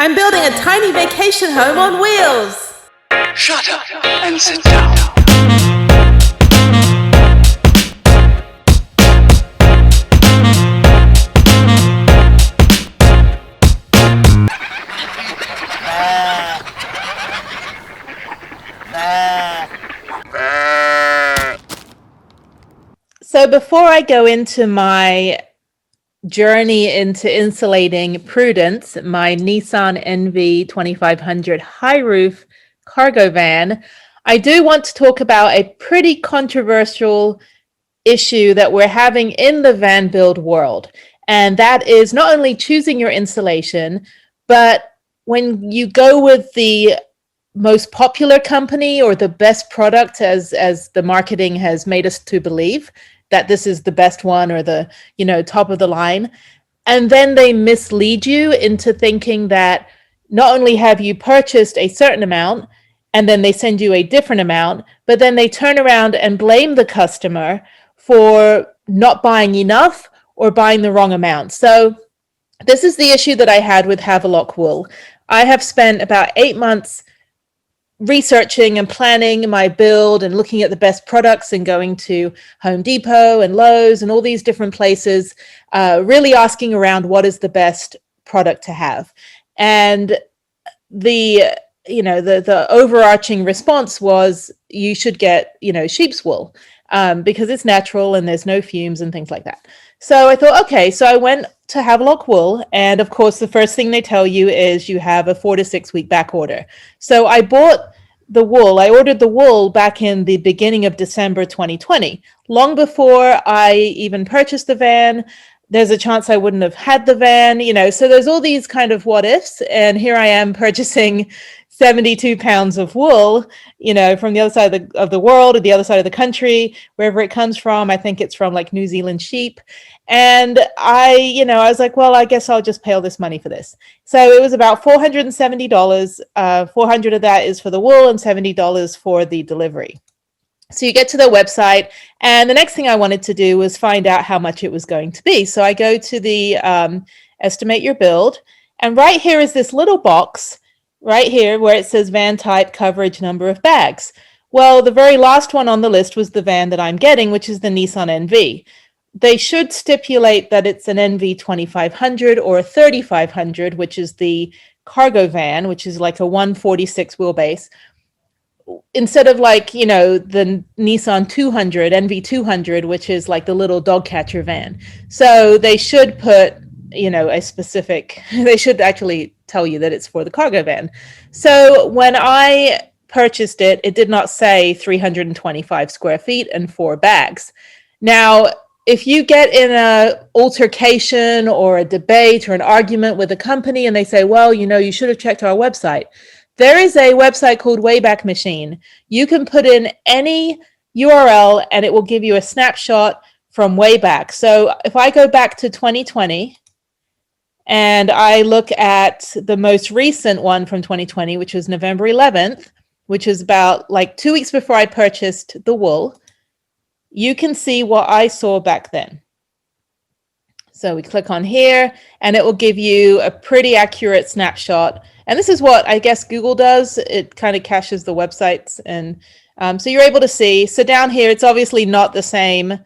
I'm building a tiny vacation home on wheels. Shut up and sit down. So before I go into my journey into insulating Prudence, my Nissan NV2500 high roof cargo van, I do want to talk about a pretty controversial issue that we're having in the van build world. And that is not only choosing your insulation, but when you go with the most popular company or the best product, as the marketing has made us to believe that this is the best one or the top of the line, and then they mislead you into thinking that not only have you purchased a certain amount and then they send you a different amount, but then they turn around and blame the customer for not buying enough or buying the wrong amount. So this is the issue that I had with Havelock Wool. I have spent about 8 months researching and planning my build and looking at the best products and going to Home Depot and Lowe's and all these different places, really asking around what is the best product to have. And the overarching response was you should get, sheep's wool because it's natural and there's no fumes and things like that. So I thought, okay, so I went to Havelock Wool, and of course, the first thing they tell you is you have a 4 to 6 week back order. So I bought the wool. I ordered the wool back in the beginning of December 2020, long before I even purchased the van. There's a chance I wouldn't have had the van, so there's all these kind of what ifs. And here I am purchasing 72 pounds of wool, from the other side of the world or the other side of the country, wherever it comes from. I think it's from like New Zealand sheep. And I was like, well, I guess I'll just pay all this money for this. So it was about $470. 400 of that is for the wool and $70 for the delivery. So you get to their website, and the next thing I wanted to do was find out how much it was going to be. So I go to the estimate your build, and right here is this little box right here where it says van type, coverage, number of bags. Well, the very last one on the list was the van that I'm getting, which is the Nissan NV. They should stipulate that it's an NV2500 or a 3500, which is the cargo van, which is like a 146 wheelbase, instead of like, the Nissan 200, NV200, which is like the little dog catcher van. So they should put, a specific, they should actually tell you that it's for the cargo van. So when I purchased it, it did not say 325 square feet and 4 bags. Now, if you get in a altercation or a debate or an argument with a company and they say, well, you should have checked our website, there is a website called Wayback Machine. You can put in any URL and it will give you a snapshot from way back. So if I go back to 2020 and I look at the most recent one from 2020, which was November 11th, which is about like 2 weeks before I purchased the wool, you can see what I saw back then. So we click on here and it will give you a pretty accurate snapshot. And this is what I guess Google does. It kind of caches the websites. And so you're able to see. So down here, it's obviously not the same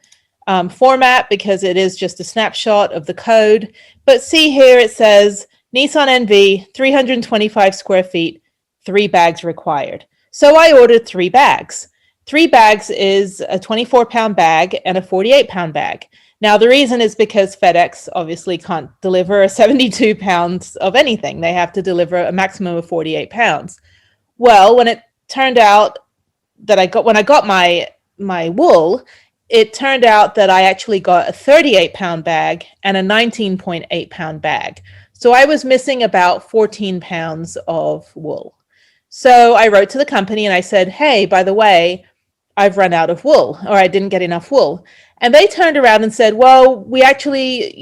format because it is just a snapshot of the code. But see here, it says Nissan NV, 325 square feet, 3 bags required. So I ordered 3 bags. 3 bags is a 24-pound bag and a 48-pound bag. Now, the reason is because FedEx obviously can't deliver 72 pounds of anything. They have to deliver a maximum of 48 pounds. Well, when it turned out that when I got my wool, it turned out that I actually got a 38-pound bag and a 19.8-pound bag. So I was missing about 14 pounds of wool. So I wrote to the company and I said, hey, by the way, I've run out of wool, or I didn't get enough wool. And they turned around and said, well, we actually,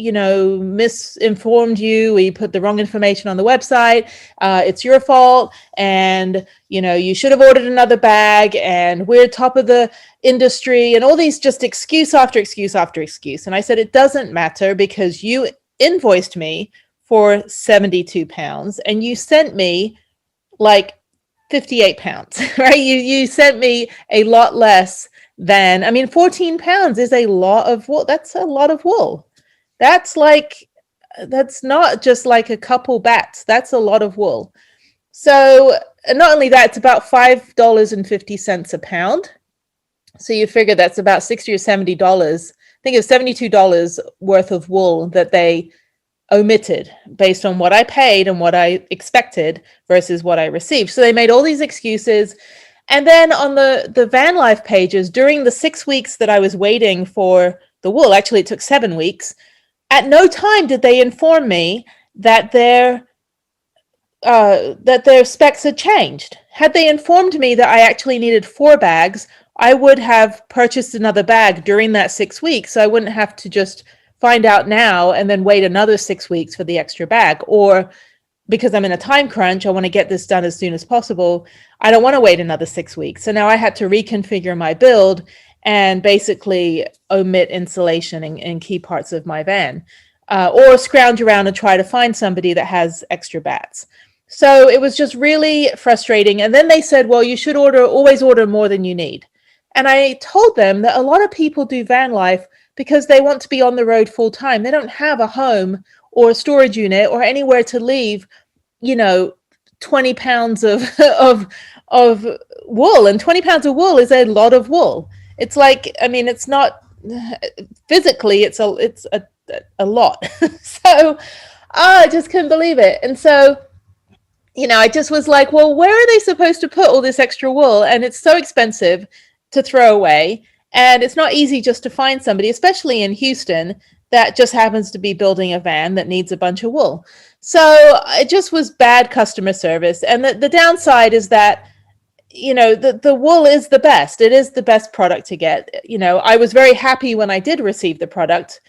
misinformed you. We put the wrong information on the website. It's your fault. And, you should have ordered another bag, and we're top of the industry, and all these just excuse after excuse after excuse. And I said, it doesn't matter because you invoiced me for 72 pounds, and you sent me like 58 pounds, right? You sent me a lot less than, I mean, 14 pounds is a lot of wool. That's a lot of wool. That's not just like a couple bats. That's a lot of wool. So not only that, it's about $5.50 a pound. So you figure that's about $60 or $70. I think it's $72 worth of wool that they omitted based on what I paid and what I expected versus what I received. So they made all these excuses. And then on the van life pages, during the 6 weeks that I was waiting for the wool, actually it took 7 weeks, at no time did they inform me that their specs had changed. Had they informed me that I actually needed 4 bags, I would have purchased another bag during that 6 weeks. So I wouldn't have to just find out now and then wait another 6 weeks for the extra bag. Or because I'm in a time crunch, I want to get this done as soon as possible, I don't want to wait another 6 weeks. So now I had to reconfigure my build and basically omit insulation in key parts of my van, or scrounge around and try to find somebody that has extra bats. So it was just really frustrating. And then they said, well, you should always order more than you need. And I told them that a lot of people do van life because they want to be on the road full time. They don't have a home or a storage unit or anywhere to leave, 20 pounds of wool. And 20 pounds of wool is a lot of wool. It's like, I mean, it's not physically, it's a lot. So I just couldn't believe it. And so, I just was like, well, where are they supposed to put all this extra wool? And it's so expensive to throw away. And it's not easy just to find somebody, especially in Houston, that just happens to be building a van that needs a bunch of wool. So it just was bad customer service. And the downside is that, the wool is the best. It is the best product to get. I was very happy when I did receive the product.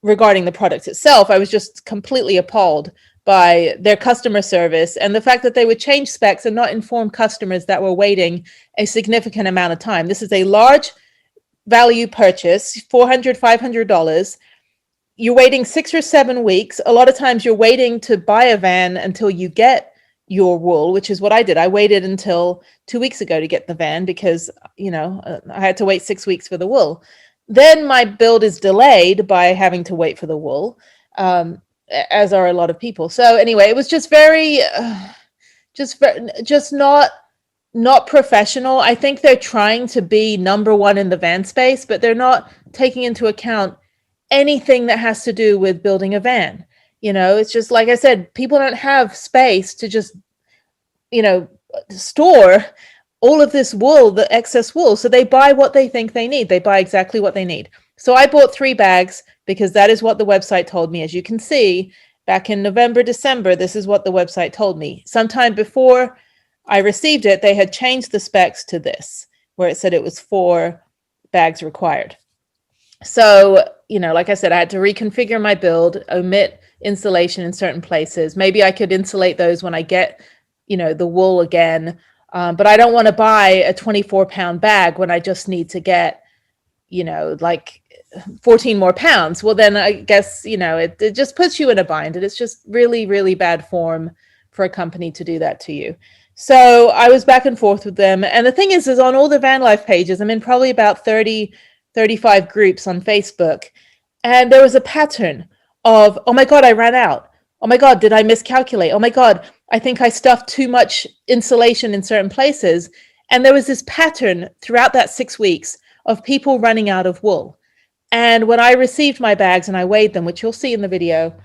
Regarding the product itself, I was just completely appalled by their customer service and the fact that they would change specs and not inform customers that were waiting a significant amount of time. This is a large value purchase, $400, $500. You're waiting 6 or 7 weeks. A lot of times you're waiting to buy a van until you get your wool, which is what I did. I waited until 2 weeks ago to get the van because, I had to wait 6 weeks for the wool. Then my build is delayed by having to wait for the wool, as are a lot of people. So anyway, it was just very, just not professional. I think they're trying to be number one in the van space, but they're not taking into account anything that has to do with building a van. It's just, like I said, people don't have space to just, store all of this wool, the excess wool. So they buy what they think they need. They buy exactly what they need. So I bought 3 bags because that is what the website told me. As you can see, back in November, December, this is what the website told me. Sometime before I received it, they had changed the specs to this, where it said it was 4 bags required. So, like I said, I had to reconfigure my build, omit insulation in certain places. Maybe I could insulate those when I get, the wool again. But I don't want to buy a 24-pound bag when I just need to get, like 14 more pounds. Well, then I guess, it just puts you in a bind. And it's just really, really bad form for a company to do that to you. So I was back and forth with them. And the thing is on all the van life pages, I'm in probably about 30, 35 groups on Facebook. And there was a pattern of, oh my God, I ran out. Oh my God, did I miscalculate? Oh my God, I think I stuffed too much insulation in certain places. And there was this pattern throughout that 6 weeks of people running out of wool. And when I received my bags and I weighed them, which you'll see in the video,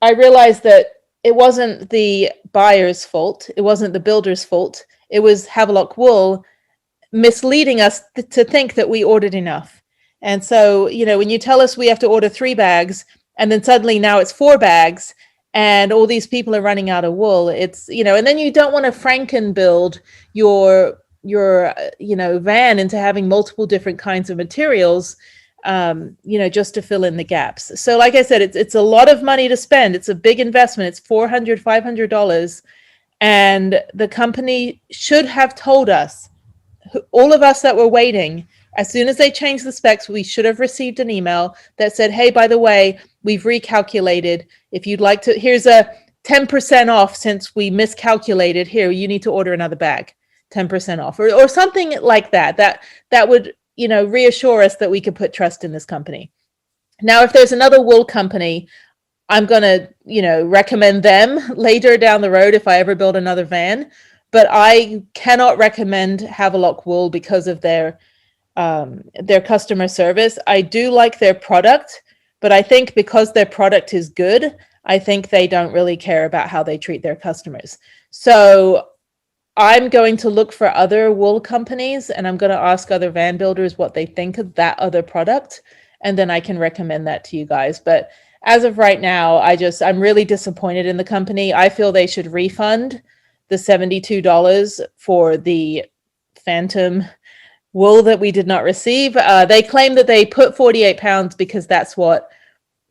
I realized that it wasn't the buyer's fault. It wasn't the builder's fault. It was Havelock Wool misleading us to think that we ordered enough. And so, when you tell us we have to order 3 bags and then suddenly now it's 4 bags, and all these people are running out of wool, it's, and then you don't want to Franken build your van into having multiple different kinds of materials, just to fill in the gaps. So like I said, it's a lot of money to spend. It's a big investment. It's $400, $500. And the company should have told us, all of us that were waiting, as soon as they changed the specs, we should have received an email that said, hey, by the way, we've recalculated. If you'd like to, here's a 10% off since we miscalculated. Here, you need to order another bag, 10% off, or something like that. That would, reassure us that we could put trust in this company. Now, if there's another wool company, I'm going to, recommend them later down the road if I ever build another van. But I cannot recommend Havelock Wool because of their customer service. I do like their product, but I think because their product is good, I think they don't really care about how they treat their customers. So I'm going to look for other wool companies, and I'm going to ask other van builders what they think of that other product, and then I can recommend that to you guys. But as of right now, I'm really disappointed in the company. I feel they should refund the $72 for the Phantom wool that we did not receive. They claim that they put 48 pounds because that's what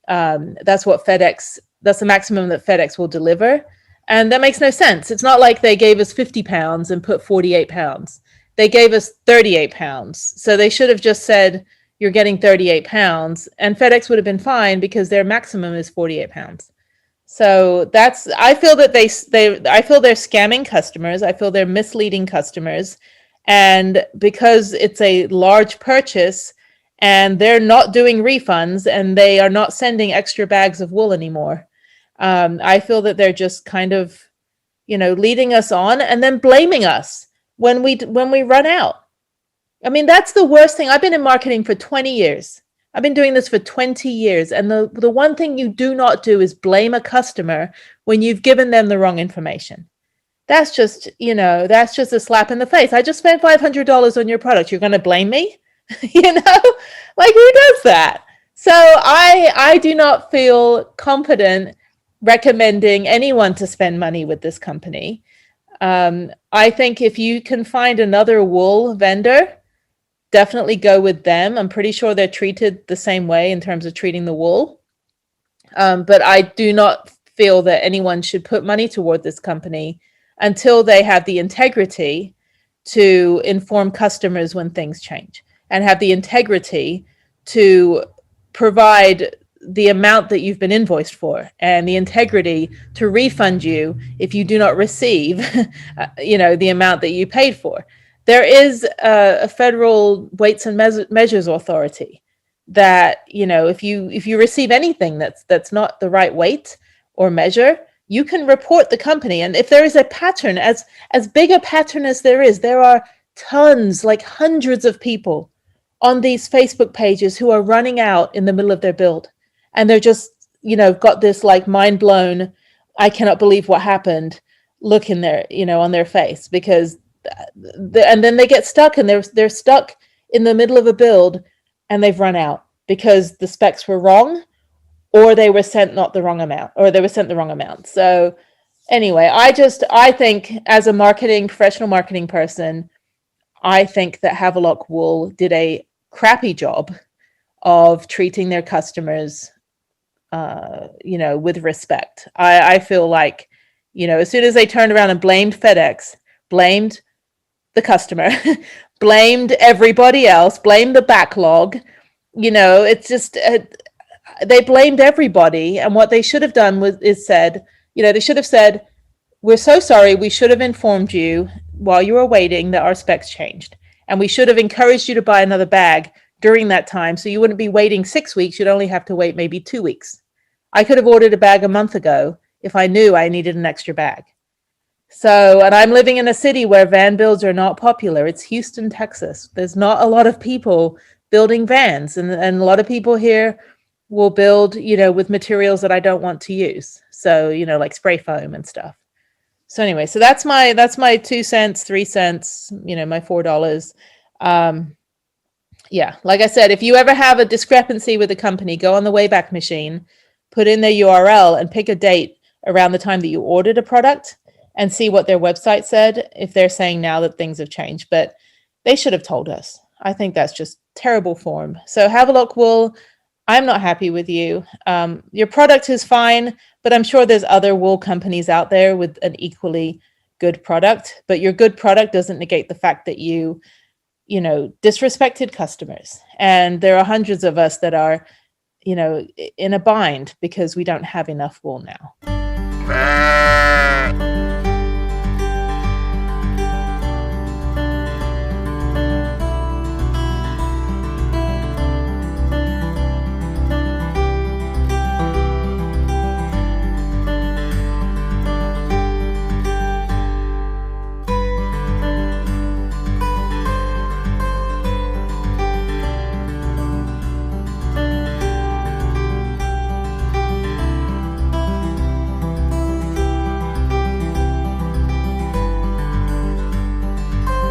FedEx, that's the maximum that FedEx will deliver. And that makes no sense. It's not like they gave us 50 pounds and put 48 pounds. They gave us 38 pounds. So they should have just said, you're getting 38 pounds, and FedEx would have been fine because their maximum is 48 pounds. So I feel that I feel they're scamming customers. I feel they're misleading customers. And because it's a large purchase and they're not doing refunds and they are not sending extra bags of wool anymore, I feel that they're just kind of, leading us on and then blaming us when we run out. I mean, that's the worst thing. I've been in marketing for 20 years. I've been doing this for 20 years. And the one thing you do not do is blame a customer when you've given them the wrong information. That's just, that's just a slap in the face. I just spent $500 on your product. You're going to blame me? Like, who does that? So I do not feel confident recommending anyone to spend money with this company. I think if you can find another wool vendor, definitely go with them. I'm pretty sure they're treated the same way in terms of treating the wool. But I do not feel that anyone should put money toward this company until they have the integrity to inform customers when things change and have the integrity to provide the amount that you've been invoiced for and the integrity to refund you if you do not receive, the amount that you paid for. There is a federal weights and measures authority that, if you receive anything that's not the right weight or measure, you can report the company. And if there is a pattern, as big a pattern as there are tons, like hundreds of people on these Facebook pages who are running out in the middle of their build. And they're just, got this like mind blown, I cannot believe what happened look in their, on their face, because and then they get stuck and they're stuck in the middle of a build and they've run out because the specs were wrong, or they were sent the wrong amount. So anyway, I think as a professional marketing person, I think that Havelock Wool did a crappy job of treating their customers, with respect. I feel like, as soon as they turned around and blamed FedEx, blamed the customer, blamed everybody else, blamed the backlog, it's just, they blamed everybody. And what they should have done they should have said, we're so sorry. We should have informed you while you were waiting that our specs changed. And we should have encouraged you to buy another bag during that time. So you wouldn't be waiting 6 weeks. You'd only have to wait maybe 2 weeks. I could have ordered a bag a month ago if I knew I needed an extra bag. So, and I'm living in a city where van builds are not popular. It's Houston, Texas. There's not a lot of people building vans. And a lot of people here will build, with materials that I don't want to use. So, like spray foam and stuff. So anyway, so that's my 2 cents, 3 cents, my $4. Yeah, like I said, if you ever have a discrepancy with a company, go on the Wayback Machine, put in their URL and pick a date around the time that you ordered a product and see what their website said, if they're saying now that things have changed. But they should have told us. I think that's just terrible form. So Havelock Wool, I'm not happy with you. Your product is fine, but I'm sure there's other wool companies out there with an equally good product. But your good product doesn't negate the fact that you disrespected customers. And there are hundreds of us that are, in a bind because we don't have enough wool now.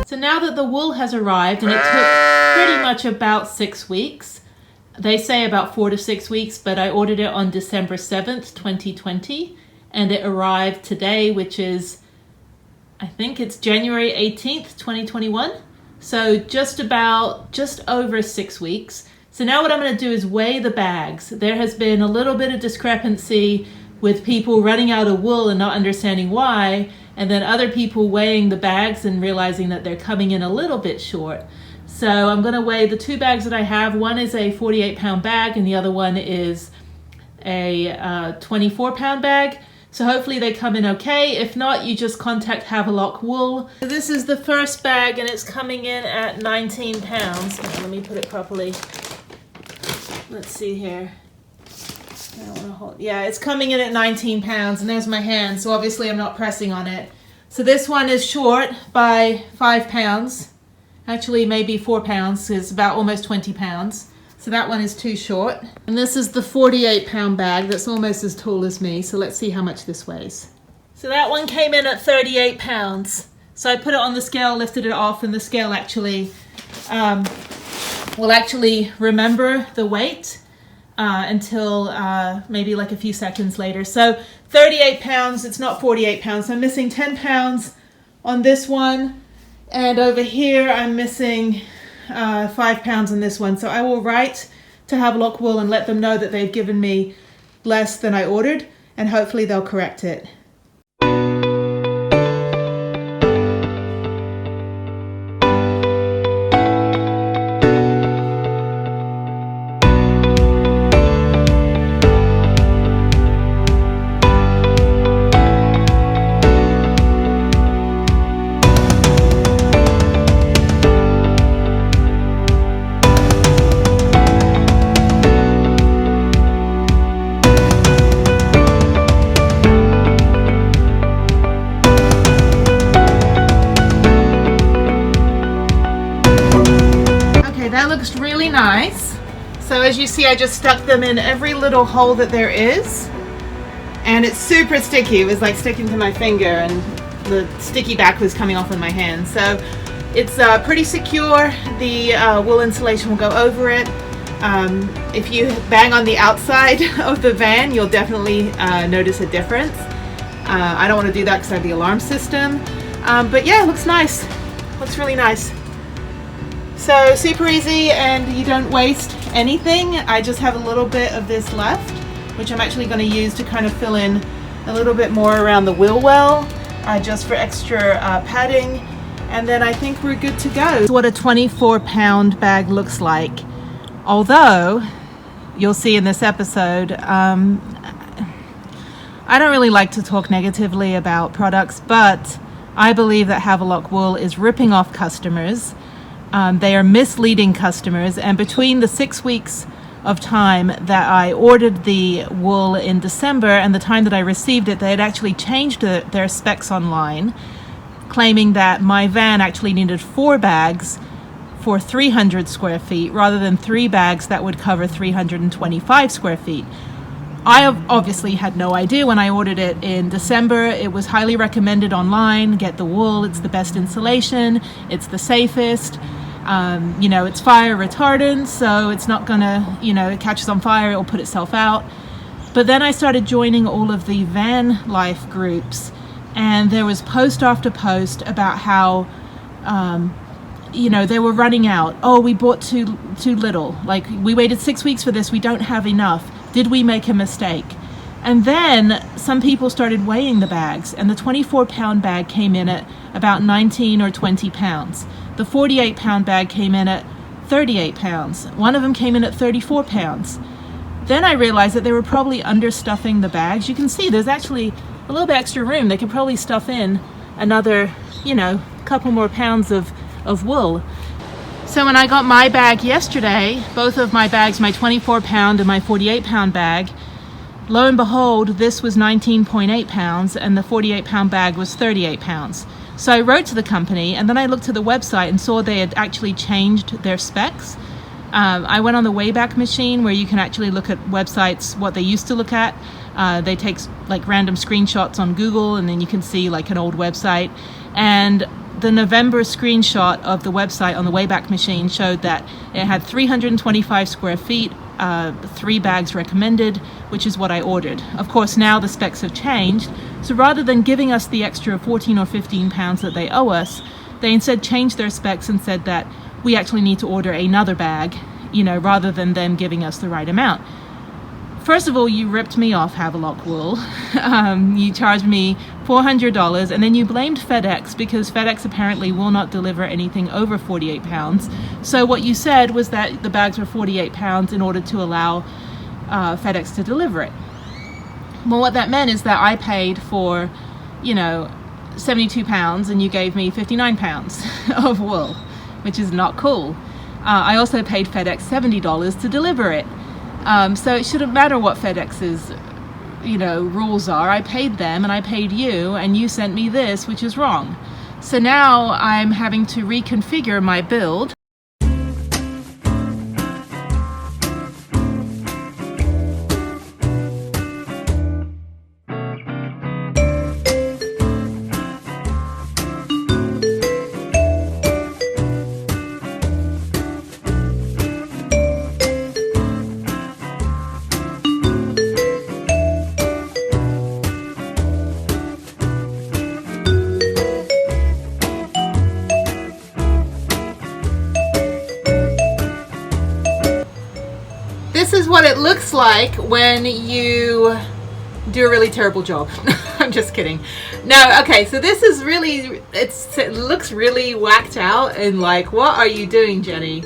So now that the wool has arrived, and it took pretty much about 6 weeks, they say about 4 to 6 weeks, but I ordered it on December 7th, 2020, and it arrived today, which is, I think it's January 18th, 2021. So just over 6 weeks. So now what I'm going to do is weigh the bags. There has been a little bit of discrepancy with people running out of wool and not understanding why, and then other people weighing the bags and realizing that they're coming in a little bit short. So I'm going to weigh the 2 bags that I have. One is a 48-pound bag and the other one is a 24-pound bag. So hopefully they come in okay. If not, you just contact Havelock Wool. So this is the first bag and it's coming in at 19 pounds. Let me put it properly. Let's see here. I don't want to hold. Yeah, it's coming in at 19 pounds and there's my hand. So obviously I'm not pressing on it. So this one is short by 5 pounds. Actually, maybe 4 pounds. It's about almost 20 pounds. So that one is too short. And this is the 48-pound bag that's almost as tall as me. So let's see how much this weighs. So that one came in at 38 pounds. So I put it on the scale, lifted it off, and the scale actually will actually remember the weight until maybe like a few seconds later. So 38 pounds, it's not 48 pounds. So I'm missing 10 pounds on this one. And over here, I'm missing 5 pounds on this one. So I will write to Havelock Wool and let them know that they've given me less than I ordered, and hopefully they'll correct it. That looks really nice. So as you see, I just stuck them in every little hole that there is, and it's super sticky. It was like sticking to my finger and the sticky back was coming off on my hand. So it's pretty secure. The wool insulation will go over it. If you bang on the outside of the van, you'll definitely notice a difference. I don't want to do that because I have the alarm system. But yeah, it looks nice. Looks really nice. So super easy, and you don't waste anything. I just have a little bit of this left, which I'm actually going to use to kind of fill in a little bit more around the wheel well, just for extra padding. And then I think we're good to go. This is what a 24-pound bag looks like. Although, you'll see in this episode, I don't really like to talk negatively about products, but I believe that Havelock Wool is ripping off customers. They are misleading customers, and between the 6 weeks of time that I ordered the wool in December and the time that I received it, they had actually changed their specs online, claiming that my van actually needed 4 bags for 300 square feet rather than 3 bags that would cover 325 square feet. I obviously had no idea when I ordered it in December. It was highly recommended online. Get the wool, it's the best insulation, it's the safest. It's fire retardant, so it's not gonna, it catches on fire, it'll put itself out. But then I started joining all of the van life groups, and there was post after post about how, they were running out. Oh, we bought too little. Like, we waited 6 weeks for this, we don't have enough. Did we make a mistake? And then some people started weighing the bags, and the 24-pound bag came in at about 19 or 20 pounds. The 48-pound bag came in at 38 pounds. One of them came in at 34 pounds. Then I realized that they were probably understuffing the bags. You can see there's actually a little bit extra room. They could probably stuff in another, couple more pounds of wool. So when I got my bag yesterday, both of my bags, my 24-pound and my 48-pound bag, lo and behold, this was 19.8 pounds and the 48-pound bag was 38 pounds. So I wrote to the company, and then I looked at the website and saw they had actually changed their specs. I went on the Wayback Machine, where you can actually look at websites, what they used to look at. They take like random screenshots on Google, and then you can see like an old website. And the November screenshot of the website on the Wayback Machine showed that it had 325 square feet, 3 bags recommended, which is what I ordered. Of course, now the specs have changed. So rather than giving us the extra 14 or 15 pounds that they owe us, they instead changed their specs and said that we actually need to order another bag, rather than them giving us the right amount. First of all, you ripped me off, Havelock Wool. You charged me $400, and then you blamed FedEx because FedEx apparently will not deliver anything over 48 pounds. So what you said was that the bags were 48 pounds in order to allow FedEx to deliver it. Well, what that meant is that I paid for, 72 pounds and you gave me 59 pounds of wool, which is not cool. I also paid FedEx $70 to deliver it. So it shouldn't matter what FedEx's, rules are. I paid them and I paid you, and you sent me this, which is wrong. So now I'm having to reconfigure my build. This is what it looks like when you do a really terrible job. I'm just kidding. No, okay, so this is really, it looks really whacked out and like, what are you doing, Jennie?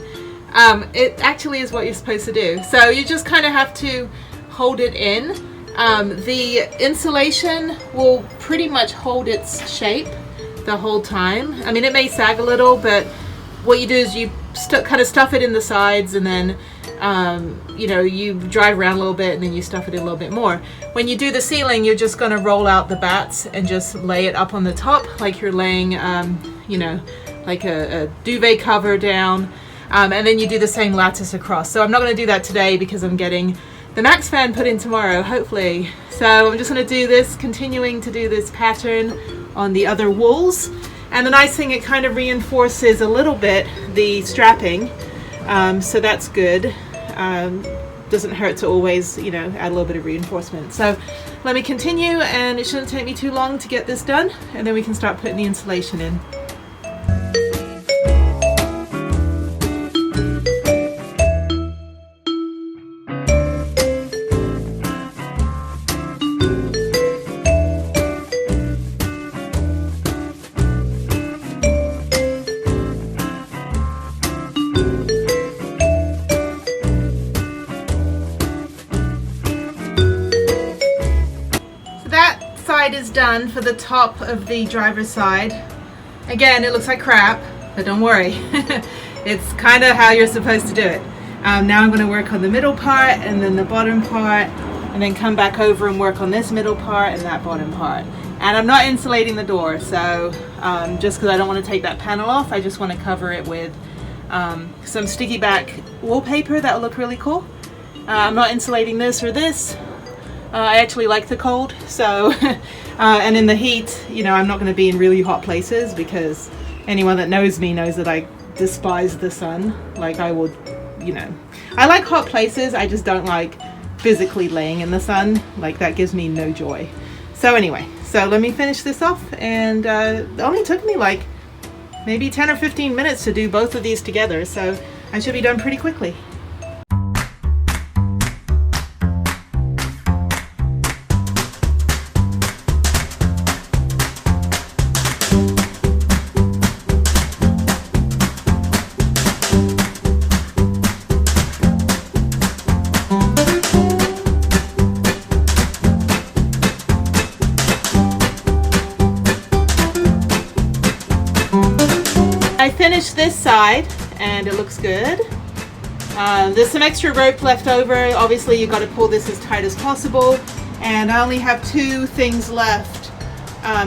It actually is what you're supposed to do. So you just kind of have to hold it in. The insulation will pretty much hold its shape the whole time. I mean, it may sag a little, but what you do is you kind of stuff it in the sides, and then you drive around a little bit and then you stuff it in a little bit more. When you do the ceiling, you're just going to roll out the bats and just lay it up on the top like you're laying, like a duvet cover down, and then you do the same lattice across. So I'm not going to do that today because I'm getting the Max fan put in tomorrow, hopefully. So I'm just going to do this, continuing to do this pattern on the other wools. And the nice thing, it kind of reinforces a little bit the strapping, so that's good. Doesn't hurt to always, add a little bit of reinforcement. So let me continue, and it shouldn't take me too long to get this done, and then we can start putting the insulation in. Is done for the top of the driver's side. Again, it looks like crap, but don't worry. It's kind of how you're supposed to do it. Now I'm going to work on the middle part and then the bottom part, and then come back over and work on this middle part and that bottom part. And I'm not insulating the door, so just because I don't want to take that panel off, I just want to cover it with some sticky back wallpaper that will look really cool. I'm not insulating this or this. I actually like the cold, so and in the heat, I'm not going to be in really hot places, because anyone that knows me knows that I despise the sun. Like, I would, I like hot places, I just don't like physically laying in the sun. Like, that gives me no joy. So anyway, so let me finish this off, and it only took me like maybe 10 or 15 minutes to do both of these together, so I should be done pretty quickly. I finished this side and it looks good. There's some extra rope left over. Obviously you've got to pull this as tight as possible, and I only have 2 things left,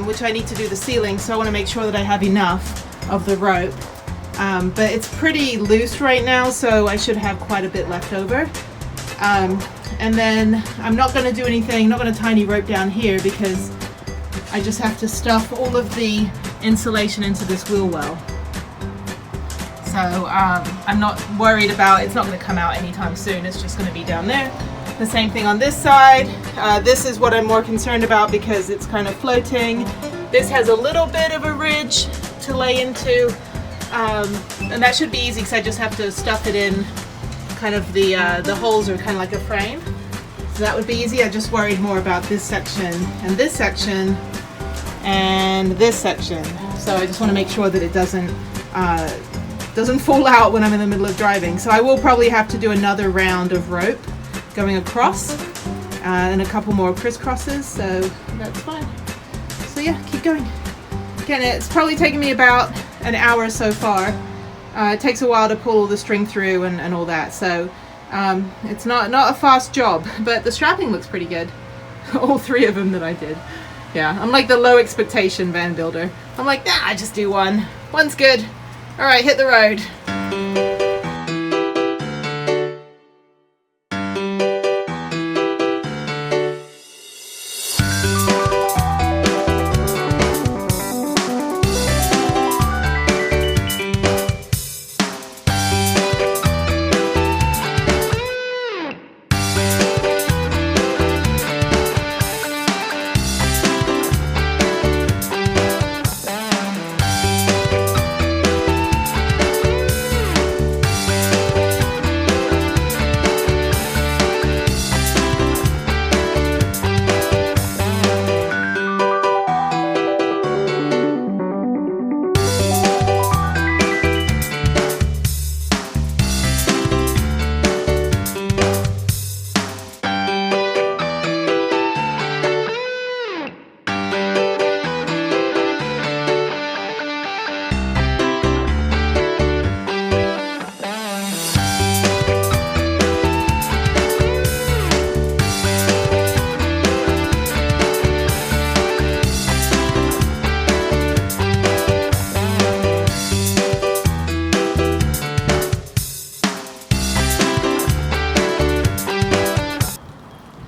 which I need to do the ceiling, so I want to make sure that I have enough of the rope. But it's pretty loose right now, so I should have quite a bit left over. And then I'm not going to do anything, not going to tie any rope down here, because I just have to stuff all of the insulation into this wheel well. So I'm not worried about it's not going to come out anytime soon. It's just going to be down there. The same thing on this side. This is what I'm more concerned about because it's kind of floating. This has a little bit of a ridge to lay into, and that should be easy because I just have to stuff it in. Kind of the holes are kind of like a frame, so that would be easy. I just worried more about this section and this section and this section. So I just want to make sure that it doesn't fall out when I'm in the middle of driving. So I will probably have to do another round of rope going across and a couple more crisscrosses, so that's fine. So yeah, keep going. Again, it's probably taken me about an hour so far. It takes a while to pull the string through and all that, so it's not a fast job, but the strapping looks pretty good. All 3 of them that I did. Yeah, I'm like the low expectation van builder. I'm like, nah, I just do one. One's good. All right, hit the road.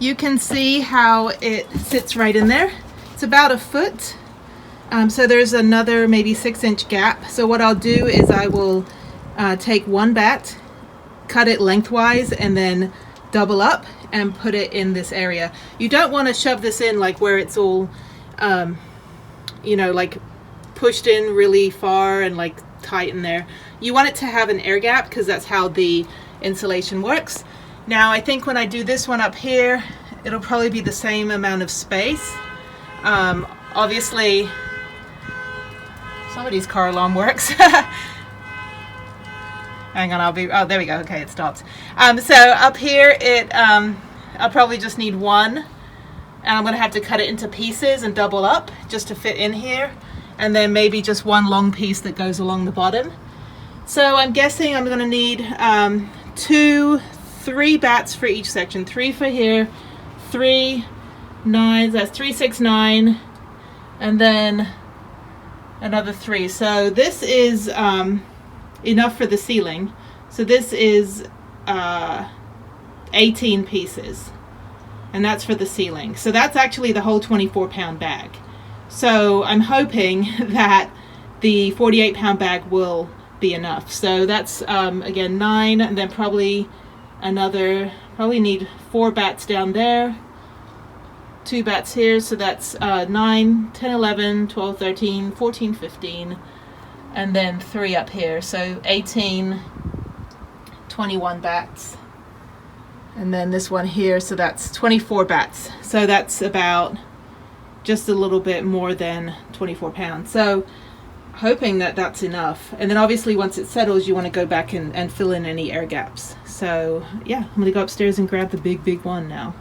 You can see how it sits right in there. It's about a foot. So there's another maybe 6-inch gap. So what I'll do is I will take one bat, cut it lengthwise, and then double up and put it in this area. You don't want to shove this in like where it's all, you know, like pushed in really far and like tight in there. You want it to have an air gap because that's how the insulation works. Now I think when I do this one up here, it'll probably be the same amount of space. Obviously, somebody's car alarm works. Hang on, oh, there we go. Okay, it stopped. So up here, I'll probably just need one, and I'm gonna have to cut it into pieces and double up just to fit in here, and then maybe just one long piece that goes along the bottom. So I'm guessing I'm gonna need 3 bats for each section. 3 for here, 3 9s, that's 3 6 9, and then another 3. So this is enough for the ceiling. So this is 18 pieces, and that's for the ceiling. So that's actually the whole 24-pound bag. So I'm hoping that the 48-pound bag will be enough. So that's again 9, and then probably need 4 bats down there, 2 bats here, so that's 9, 10, 11, 12, 13, 14, 15, and then 3 up here, so 18, 21 bats, and then this one here, so that's 24 bats. So that's about just a little bit more than 24 pounds. So hoping that that's enough, and then obviously once it settles you want to go back and fill in any air gaps. So yeah, I'm gonna go upstairs and grab the big one now.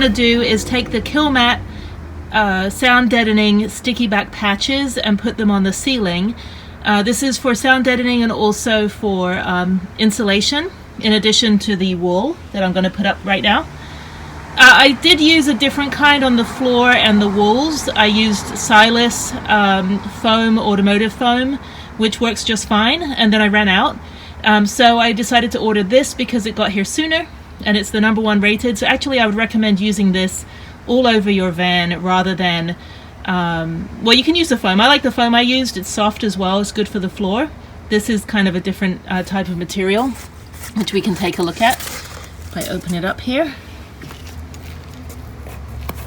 want to do is take the Kill Mat sound deadening sticky back patches and put them on the ceiling. This is for sound deadening and also for insulation, in addition to the wool that I'm going to put up right now. I did use a different kind on the floor and the walls. I used Silas foam, automotive foam, which works just fine, and then I ran out. So I decided to order this because it got here sooner, and it's the #1 rated. So actually I would recommend using this all over your van rather than, well, you can use the foam. I like the foam I used. It's soft as well. It's good for the floor. This is kind of a different type of material, which we can take a look at. If I open it up here,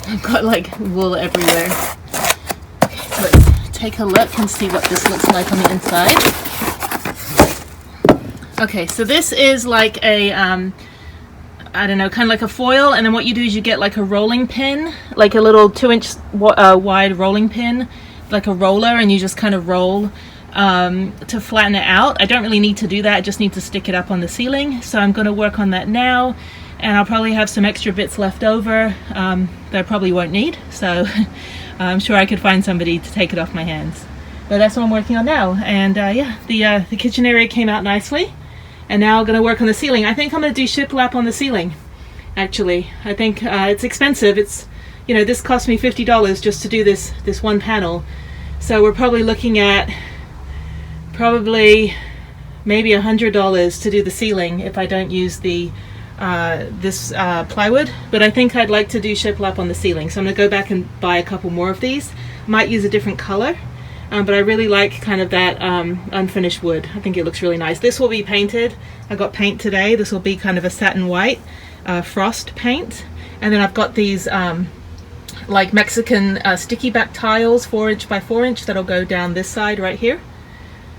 I've got like wool everywhere. Okay, so let's take a look and see what this looks like on the inside. Okay, so this is like a I don't know, kind of like a foil, and then what you do is you get like a rolling pin, like a little 2-inch wide rolling pin, like a roller, and you just kind of roll to flatten it out. I don't really need to do that, I just need to stick it up on the ceiling. So I'm going to work on that now, and I'll probably have some extra bits left over that I probably won't need, so I'm sure I could find somebody to take it off my hands. But that's what I'm working on now, and yeah, the kitchen area came out nicely. And now I'm going to work on the ceiling. I think I'm going to do shiplap on the ceiling, actually. I think it's expensive. It's, you know, this cost me $50 just to do this one panel. So we're probably looking at maybe $100 to do the ceiling if I don't use the this plywood. But I think I'd like to do shiplap on the ceiling. So I'm going to go back and buy a couple more of these. Might use a different color. But I really like kind of that unfinished wood. I think it looks really nice. This will be painted. I got paint today. This will be kind of a satin white frost paint. And then I've got these like Mexican sticky back tiles, 4-inch by 4-inch, that'll go down this side right here.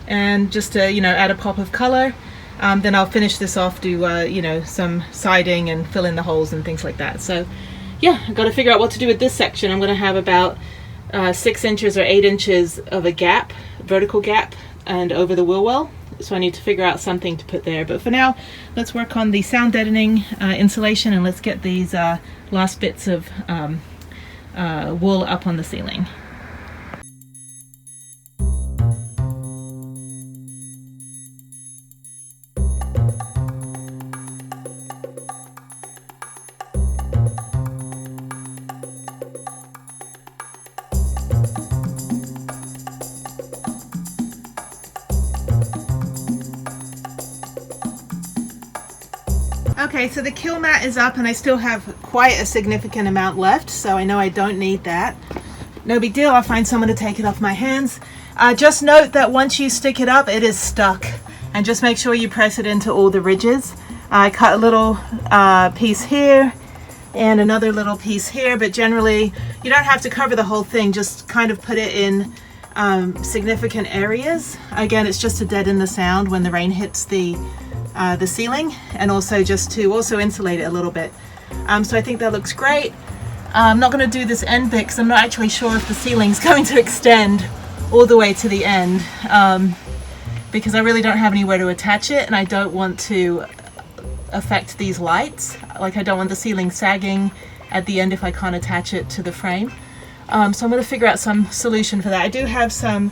And just to, you know, add a pop of color. Then I'll finish this off, do you know, some siding and fill in the holes and things like that. So yeah, I've got to figure out what to do with this section. I'm going to have about 6 inches or 8 inches of a gap, vertical gap, and over the wheel well. So I need to figure out something to put there. But for now, let's work on the sound deadening insulation, and let's get these last bits of wool up on the ceiling. Okay, so the Kill Mat is up, and I still have quite a significant amount left, so I know I don't need that. No big deal, I'll find someone to take it off my hands. Just note that once you stick it up, it is stuck, and just make sure you press it into all the ridges. I cut a little piece here and another little piece here, but generally you don't have to cover the whole thing, just kind of put it in significant areas. Again, it's just to deaden the sound when the rain hits the ceiling, and also just to also insulate it a little bit. So I think that looks great. I'm not going to do this end bit because I'm not actually sure if the ceiling's going to extend all the way to the end, because I really don't have anywhere to attach it, and I don't want to affect these lights. Like, I don't want the ceiling sagging at the end if I can't attach it to the frame. So I'm going to figure out some solution for that. I do have some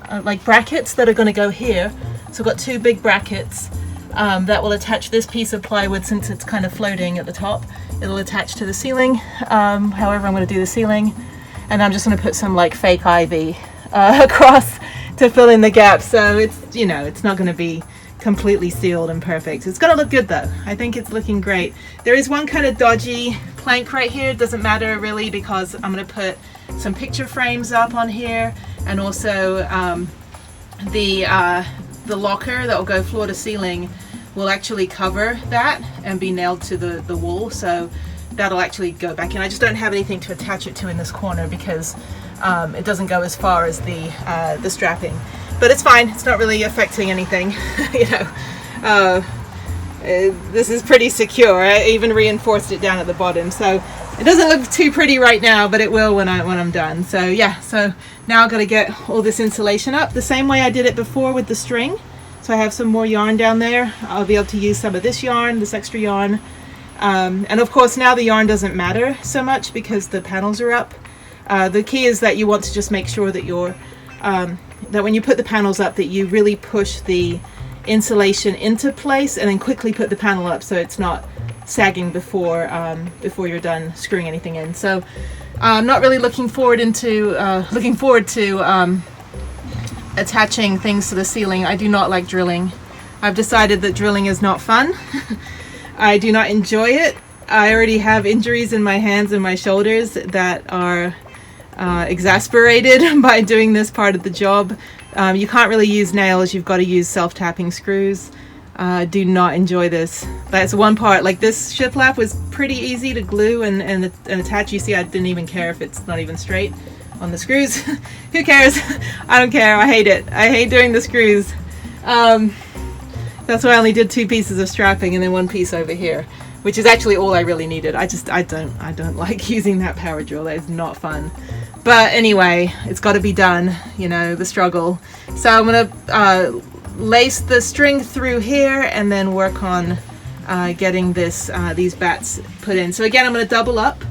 like brackets that are going to go here. So I've got 2 big brackets that will attach this piece of plywood, since it's kind of floating at the top. It'll attach to the ceiling, however I'm going to do the ceiling. And I'm just going to put some like fake ivy across to fill in the gap. So it's, you know, it's not going to be completely sealed and perfect. It's going to look good though. I think it's looking great. There is one kind of dodgy plank right here. It doesn't matter really, because I'm going to put some picture frames up on here, and also the locker that will go floor to ceiling will actually cover that and be nailed to the wall, so that'll actually go back in. I just don't have anything to attach it to in this corner because it doesn't go as far as the strapping, but it's fine. It's not really affecting anything. You know, this is pretty secure. I even reinforced it down at the bottom, so it doesn't look too pretty right now, but it will when I'm done. So yeah, so now I've got to get all this insulation up the same way I did it before with the string. So I have some more yarn down there. I'll be able to use some of this yarn, this extra yarn, And of course now the yarn doesn't matter so much because the panels are up. The key is that you want to just make sure that that when you put the panels up that you really push the insulation into place and then quickly put the panel up so it's not sagging before you're done screwing anything in. So I'm not really looking forward to attaching things to the ceiling. I do not like drilling. I've decided that drilling is not fun. I do not enjoy it. I already have injuries in my hands and my shoulders that are exasperated by doing this part of the job. You can't really use nails, you've got to use self-tapping screws. I do not enjoy this. That's one part. Like this shiplap was pretty easy to glue and attach. You see, I didn't even care if it's not even straight on the screws. Who cares? I don't care. I hate it. I hate doing the screws. That's why I only did 2 pieces of strapping and then 1 piece over here, which is actually all I really needed. I don't like using that power drill. That is not fun. But anyway, it's got to be done, you know, the struggle. So I'm gonna lace the string through here and then work on getting these bats put in. So again, I'm going to double up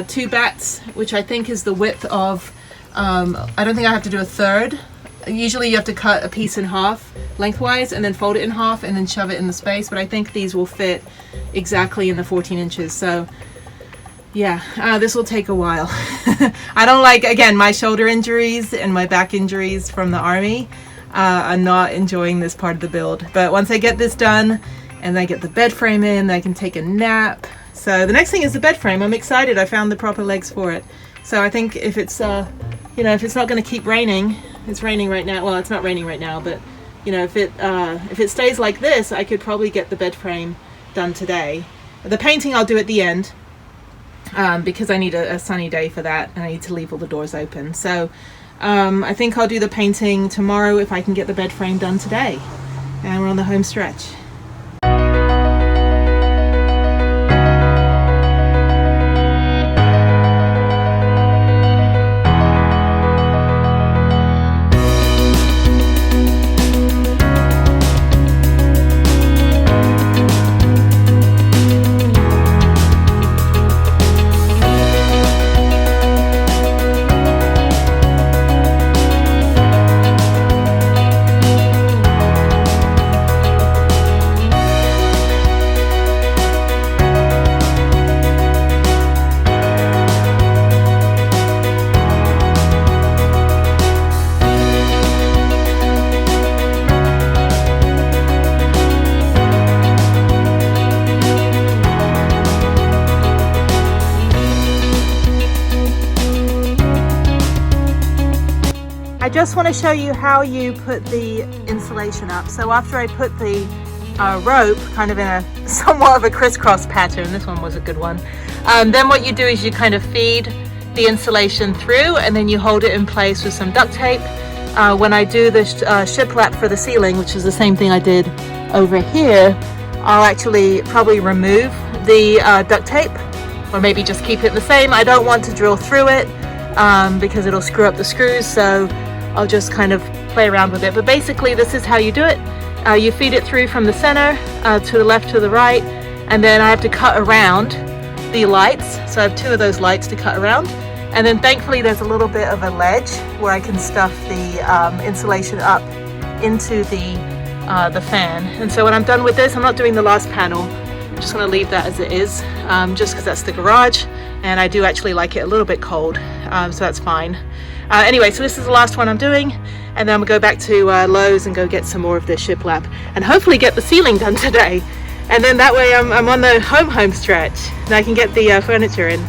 2 bats, which I think is the width of, I don't think I have to do a third. Usually you have to cut a piece in half lengthwise and then fold it in half and then shove it in the space, but I think these will fit exactly in the 14 inches. So yeah, this will take a while. I don't like, again, my shoulder injuries and my back injuries from the army. I'm not enjoying this part of the build, but once I get this done and I get the bed frame in, I can take a nap. So the next thing is the bed frame. I'm excited. I found the proper legs for it. So I think if it's if it's not going to keep raining, it's raining right now. Well, it's not raining right now, but you know, if it stays like this, I could probably get the bed frame done today. The painting I'll do at the end, because I need a sunny day for that and I need to leave all the doors open. So I think I'll do the painting tomorrow if I can get the bed frame done today. And we're on the home stretch. I just want to show you how you put the insulation up. So after I put the rope kind of in a somewhat of a crisscross pattern, this one was a good one, then what you do is you kind of feed the insulation through and then you hold it in place with some duct tape. When I do the shiplap for the ceiling, which is the same thing I did over here, I'll actually probably remove the duct tape or maybe just keep it the same. I don't want to drill through it because it'll screw up the screws, so I'll just kind of play around with it. But basically this is how you do it. You feed it through from the center to the left to the right, and then I have to cut around the lights. So I have 2 of those lights to cut around, and then thankfully there's a little bit of a ledge where I can stuff the insulation up into the fan. And so when I'm done with this, I'm not doing the last panel. I'm just going to leave that as it is, just because that's the garage, and I do actually like it a little bit cold, so that's fine. Anyway, so this is the last one I'm doing, and then I'm gonna go back to Lowe's and go get some more of this shiplap and hopefully get the ceiling done today. And then that way I'm on the home stretch and I can get the furniture in.